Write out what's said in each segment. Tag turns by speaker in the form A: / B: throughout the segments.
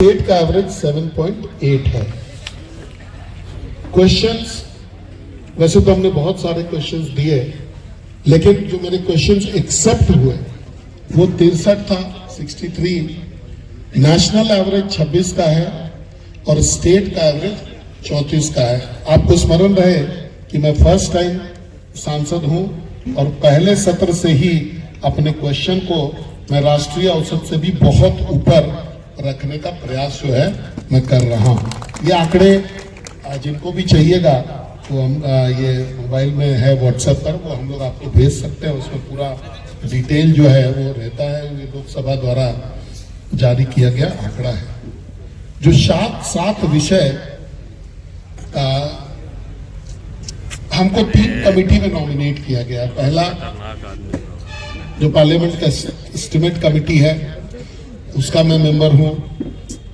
A: State का average 7.8 है। Questions वैसे तो हमने बहुत सारे क्वेश्चंस दिए, लेकिन जो मेरे क्वेश्चंस एक्सेप्ट हुए वो 63 था, 63। नेशनल एवरेज 26 का है और स्टेट का एवरेज 34 का है। आपको स्मरण रहे कि मैं फर्स्ट टाइम सांसद हूं और पहले सत्र से ही अपने क्वेश्चन को मैं राष्ट्रीय औसत से भी बहुत ऊपर रखने का प्रयास जो है मैं कर रहा हूं। ये आंकड़े जिनको भी चाहिएगा तो हम ये मोबाइल में है, व्हाट्सएप पर वो हम लोग आपको भेज सकते हैं। उसमें पूरा डिटेल जो है वो रहता है। ये लोकसभा द्वारा जारी किया गया आंकड़ा है। जो 7 विषय हमको 3 कमिटी में नॉमिनेट किया गया। पहला जो पार्लियामेंट का एस्टिमेट कमिटी है उसका मैं मेंबर हूं,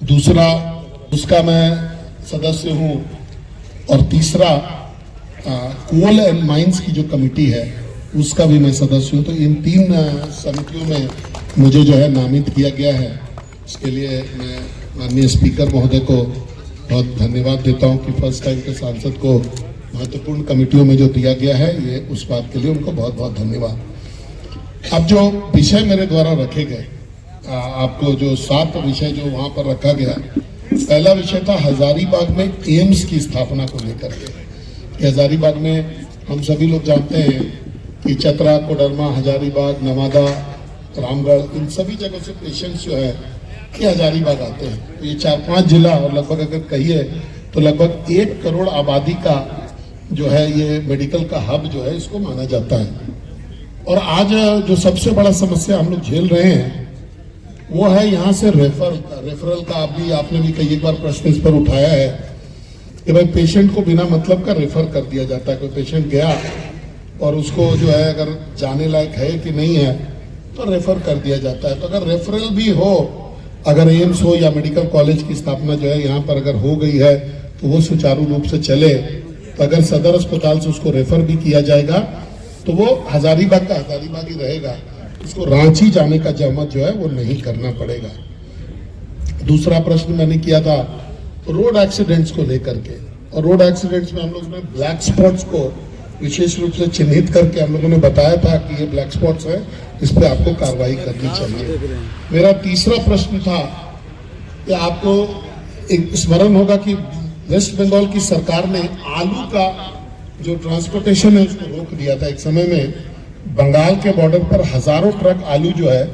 A: दूसरा उसका मैं सदस्य हूं और तीसरा कोल एंड माइंस की जो कमिटी है उसका भी मैं सदस्य हूं। तो इन 3 समितियों में मुझे जो है नामित किया गया है। इसके लिए मैं माननीय स्पीकर महोदय को बहुत धन्यवाद देता हूं कि फर्स्ट टाइम के सांसद को महत्वपूर्ण कमिटियों में जो दिया गया है, ये उस बात के लिए उनको बहुत बहुत धन्यवाद। अब जो विषय मेरे द्वारा रखे गए, आपको जो 7 विषय जो वहां पर रखा गया, पहला विषय था हजारीबाग में एम्स की स्थापना को लेकर के। हजारीबाग में हम सभी लोग जानते हैं कि चतरा, कोडरमा, हजारीबाग, नवादा, रामगढ़, इन सभी जगह से पेशेंट्स जो है ये हजारीबाग आते हैं। तो ये 4-5 जिला और लगभग अगर कहिए तो लगभग 1 करोड़ आबादी का जो है ये मेडिकल का हब जो है इसको माना जाता है। और आज जो सबसे बड़ा समस्या हम लोग झेल रहे हैं वो है यहाँ से रेफरल का। आपने भी कई एक बार प्रश्न इस पर उठाया है कि भाई पेशेंट को बिना मतलब का रेफर कर दिया जाता है। कोई पेशेंट गया और उसको जो है अगर जाने लायक है कि नहीं है तो रेफर कर दिया जाता है। तो अगर रेफरल भी हो, अगर एम्स हो या मेडिकल कॉलेज की स्थापना जो है यहाँ पर अगर हो गई है तो वो सुचारू रूप से चले, तो अगर सदर अस्पताल से उसको रेफर भी किया जाएगा तो वो हजारीबाग का हजारीबाग ही रहेगा। उसको रांची जाने का जहमत जो है वो नहीं करना पड़ेगा। दूसरा प्रश्न मैंने किया था रोड एक्सीडेंट्स को लेकर के, और रोड एक्सीडेंट्स में हम लोगों ने ब्लैक स्पॉट्स को विशेष रूप से चिन्हित करके हम लोगों ने बताया था कि ये ब्लैक स्पॉट्स है, इस पे आपको कार्रवाई करनी चाहिए। मेरा तीसरा प्रश्न था कि आपको एक स्मरण होगा कि वेस्ट बंगाल की सरकार ने आलू का जो ट्रांसपोर्टेशन है उसको रोक दिया था। एक समय में बंगाल के बॉर्डर पर हजारों ट्रक आलू जो है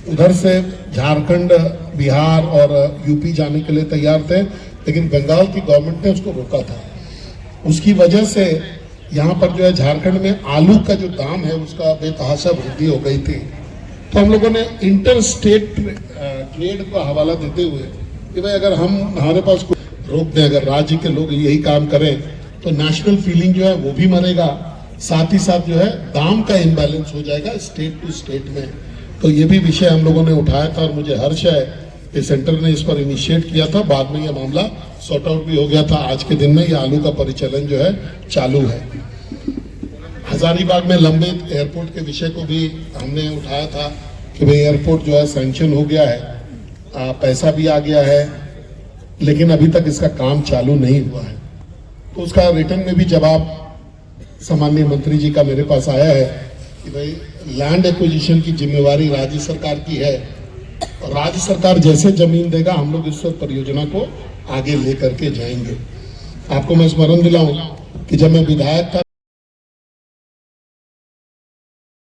A: उधर से झारखंड, बिहार और यूपी जाने के लिए तैयार थे, लेकिन बंगाल की गवर्नमेंट ने उसको रोका था। उसकी वजह से यहाँ पर जो है झारखंड में आलू का जो दाम है उसका बेतहाशा वृद्धि हो गई थी। तो हम लोगों ने इंटर स्टेट ट्रेड का हवाला देते हुए कि भाई अगर हमारे पास रोक दें, अगर राज्य के लोग यही काम करें तो नेशनल फीलिंग जो है वो भी मरेगा, साथ ही साथ जो है दाम का इम्बैलेंस हो जाएगा स्टेट टू स्टेट में। तो ये भी विषय हम लोगों ने उठाया था और मुझे हर्ष है कि सेंटर ने इस पर इनिशिएट किया था। बाद में यह मामला सॉर्ट आउट भी हो गया था। आज के दिन में ये आलू का परिचालन जो है चालू है। हजारीबाग में लंबित एयरपोर्ट के विषय को भी हमने उठाया था कि भाई एयरपोर्ट जो है सैंक्शन हो गया है, पैसा भी आ गया है, लेकिन अभी तक इसका काम चालू नहीं हुआ है। तो उसका रिटर्न में भी जवाब सामान्य मंत्री जी का मेरे पास आया है कि भाई लैंड एक्विजिशन की जिम्मेवारी राज्य सरकार की है और राज्य सरकार जैसे जमीन देगा हम लोग इस परियोजना को आगे लेकर के जाएंगे। आपको मैं स्मरण दिलाऊं कि जब मैं विधायक था